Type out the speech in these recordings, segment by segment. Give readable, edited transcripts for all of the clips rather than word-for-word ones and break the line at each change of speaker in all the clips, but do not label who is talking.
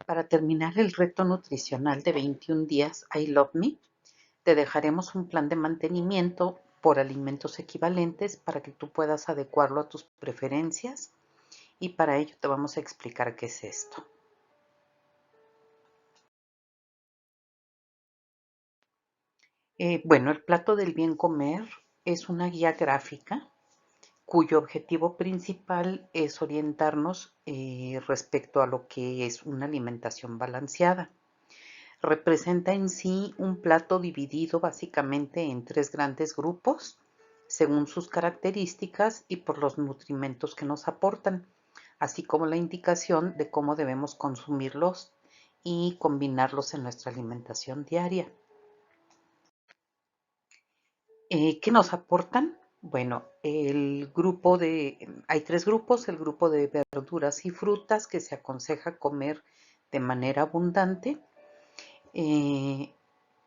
Para terminar el reto nutricional de 21 días I Love Me, te dejaremos un plan de mantenimiento por alimentos equivalentes para que tú puedas adecuarlo a tus preferencias y para ello te vamos a explicar qué es esto. Bueno, el plato del bien comer es una guía gráfica cuyo objetivo principal es orientarnos respecto a lo que es una alimentación balanceada. Representa en sí un plato dividido básicamente en tres grandes grupos, según sus características y por los nutrimentos que nos aportan, así como la indicación de cómo debemos consumirlos y combinarlos en nuestra alimentación diaria. ¿Qué nos aportan? Bueno, hay tres grupos: el grupo de verduras y frutas que se aconseja comer de manera abundante. Eh,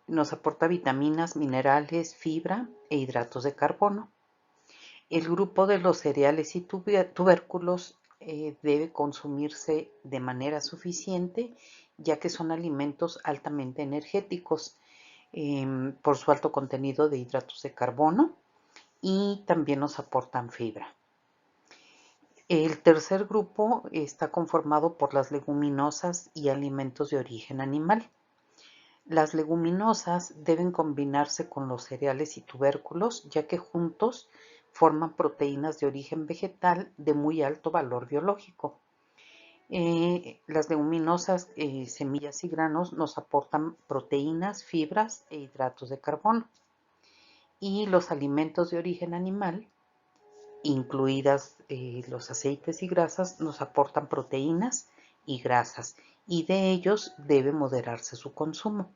Nos aporta vitaminas, minerales, fibra e hidratos de carbono. El grupo de los cereales y tubérculos debe consumirse de manera suficiente, ya que son alimentos altamente energéticos por su alto contenido de hidratos de carbono y también nos aportan fibra. El tercer grupo está conformado por las leguminosas y alimentos de origen animal. Las leguminosas deben combinarse con los cereales y tubérculos, ya que juntos forman proteínas de origen vegetal de muy alto valor biológico. Las leguminosas, semillas y granos nos aportan proteínas, fibras e hidratos de carbono. Y los alimentos de origen animal, incluidas los aceites y grasas, nos aportan proteínas y grasas, y de ellos debe moderarse su consumo.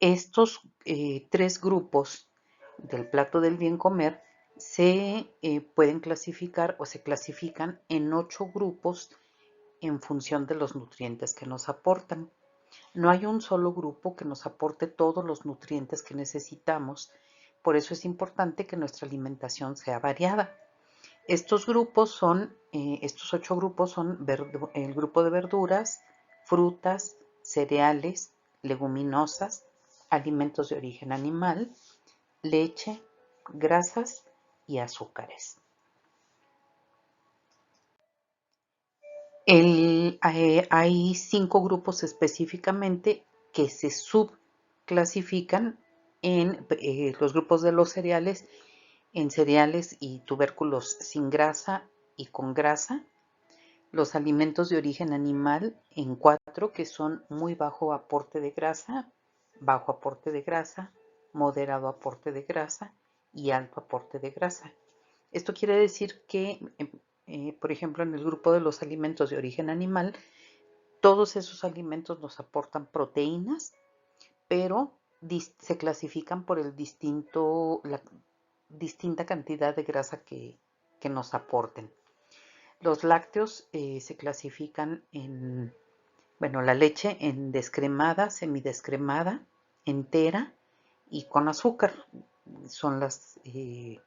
Estos tres grupos del plato del bien comer se pueden clasificar o se clasifican en 8 grupos en función de los nutrientes que nos aportan. No hay un solo grupo que nos aporte todos los nutrientes que necesitamos, por eso es importante que nuestra alimentación sea variada. Estos 8 grupos son el grupo de verduras, frutas, cereales, leguminosas, alimentos de origen animal, leche, grasas y azúcares. Hay 5 grupos específicamente que se subclasifican en los grupos de los cereales, en cereales y tubérculos sin grasa y con grasa. Los alimentos de origen animal en 4, que son muy bajo aporte de grasa, bajo aporte de grasa, moderado aporte de grasa y alto aporte de grasa. Esto quiere decir que, por ejemplo, en el grupo de los alimentos de origen animal, todos esos alimentos nos aportan proteínas, pero se clasifican por la distinta cantidad de grasa que nos aporten. Los lácteos se clasifican la leche en descremada, semidescremada, entera y con azúcar. Son las que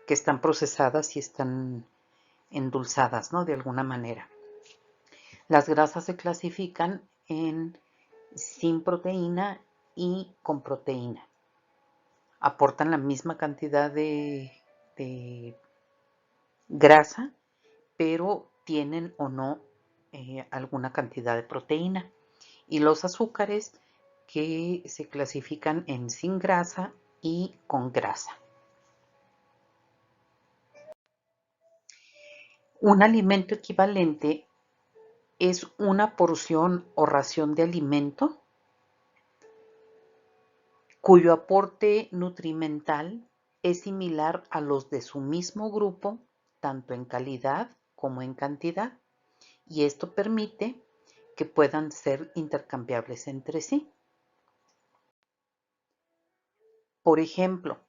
están procesadas y están endulzadas, ¿no? De alguna manera. Las grasas se clasifican en sin proteína y con proteína. Aportan la misma cantidad de grasa, pero tienen o no alguna cantidad de proteína. Y los azúcares, que se clasifican en sin grasa y con grasa. Un alimento equivalente es una porción o ración de alimento cuyo aporte nutrimental es similar a los de su mismo grupo, tanto en calidad como en cantidad, y esto permite que puedan ser intercambiables entre sí. Por ejemplo,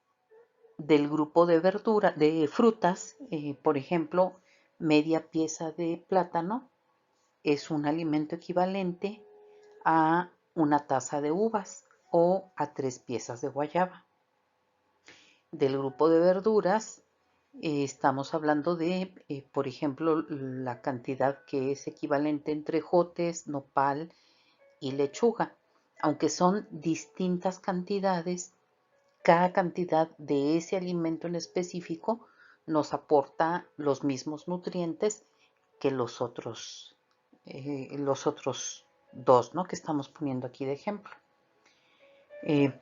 del grupo de frutas, por ejemplo, media pieza de plátano es un alimento equivalente a una taza de uvas o a 3 piezas de guayaba. Del grupo de verduras, Estamos hablando de, por ejemplo, la cantidad que es equivalente entre ejotes, nopal y lechuga. Aunque son distintas cantidades, cada cantidad de ese alimento en específico nos aporta los mismos nutrientes que los otros dos, ¿no? Que estamos poniendo aquí de ejemplo. Eh,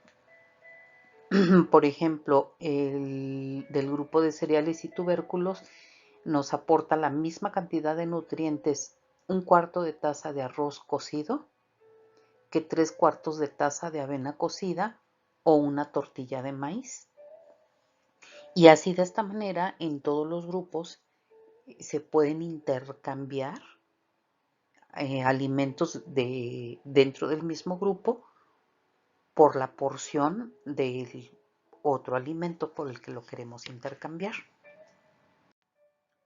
por ejemplo, el del grupo de cereales y tubérculos nos aporta la misma cantidad de nutrientes, un cuarto de taza de arroz cocido, que 3/4 de taza de avena cocida o una tortilla de maíz. Y así de esta manera en todos los grupos se pueden intercambiar alimentos dentro del mismo grupo por la porción del otro alimento por el que lo queremos intercambiar.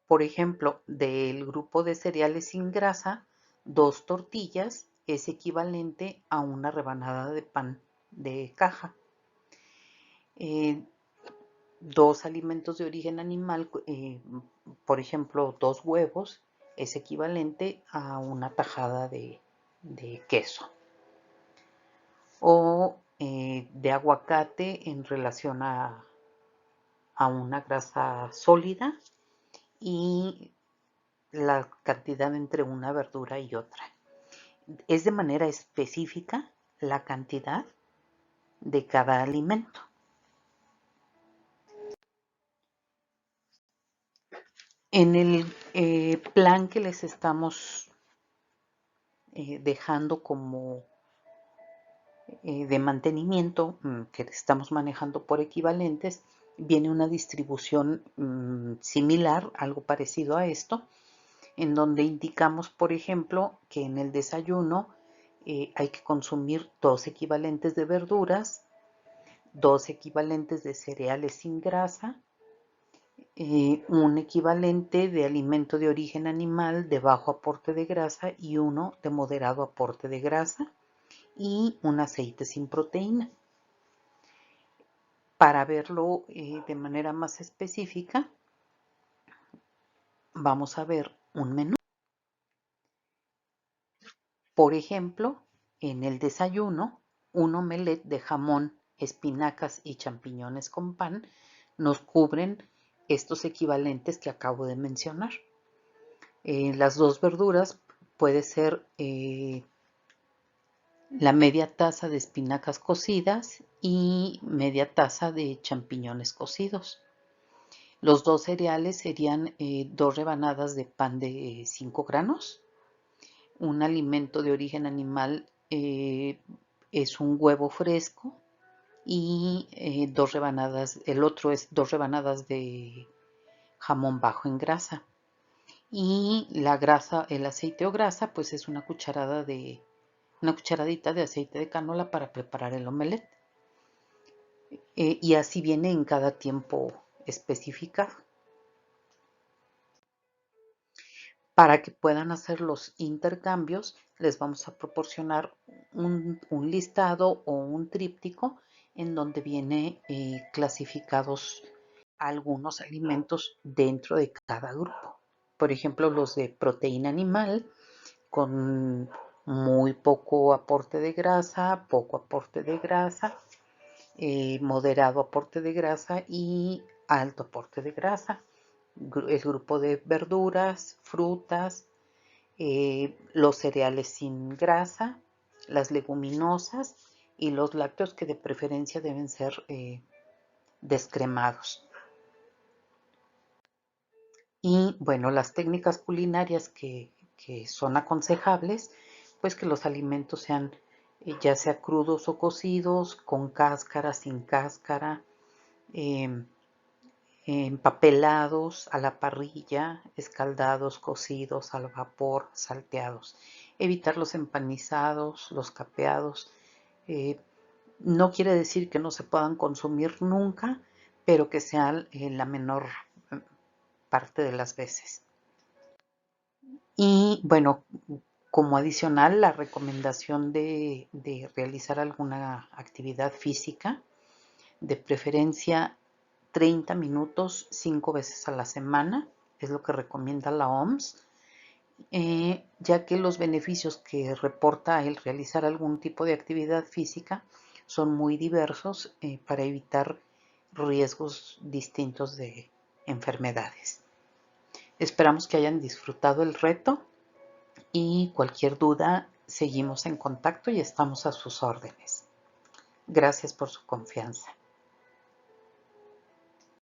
Por ejemplo, del grupo de cereales sin grasa, 2 tortillas es equivalente a una rebanada de pan de caja. Eh, 2 alimentos de origen animal, por ejemplo, 2 huevos, es equivalente a una tajada de queso. O de aguacate en relación a una grasa sólida y la cantidad entre una verdura y otra. Es de manera específica la cantidad de cada alimento. En el plan que les estamos dejando como de mantenimiento, que estamos manejando por equivalentes, viene una distribución similar, algo parecido a esto, en donde indicamos, por ejemplo, que en el desayuno hay que consumir 2 equivalentes de verduras, 2 equivalentes de cereales sin grasa, un equivalente de alimento de origen animal de bajo aporte de grasa y uno de moderado aporte de grasa y un aceite sin proteína. Para verlo de manera más específica, vamos a ver un menú. Por ejemplo, en el desayuno, un omelette de jamón, espinacas y champiñones con pan nos cubren estos equivalentes que acabo de mencionar. Las 2 verduras puede ser la media taza de espinacas cocidas y media taza de champiñones cocidos. Los 2 cereales serían 2 rebanadas de pan de 5 granos. Un alimento de origen animal es un huevo fresco y 2 rebanadas, el otro es 2 rebanadas de jamón bajo en grasa. Y la grasa, el aceite o grasa, pues es una cucharadita de aceite de canola para preparar el omelette. Y así viene en cada tiempo especificado. Para que puedan hacer los intercambios, les vamos a proporcionar un listado o un tríptico en donde viene clasificados algunos alimentos dentro de cada grupo. Por ejemplo, los de proteína animal con muy poco aporte de grasa, poco aporte de grasa, moderado aporte de grasa y alto aporte de grasa. El grupo de verduras, frutas, los cereales sin grasa, las leguminosas y los lácteos que de preferencia deben ser descremados. Y bueno, las técnicas culinarias que son aconsejables, pues que los alimentos sean ya sea crudos o cocidos, con cáscara, sin cáscara, empapelados, a la parrilla, escaldados, cocidos, al vapor, salteados. Evitar los empanizados, los capeados. No quiere decir que no se puedan consumir nunca, pero que sea la menor parte de las veces. Y bueno, como adicional, la recomendación de realizar alguna actividad física, de preferencia 30 minutos 5 veces a la semana, es lo que recomienda la OMS, ya que los beneficios que reporta el realizar algún tipo de actividad física son muy diversos para evitar riesgos distintos de enfermedades. Esperamos que hayan disfrutado el reto y cualquier duda seguimos en contacto y estamos a sus órdenes. Gracias por su confianza.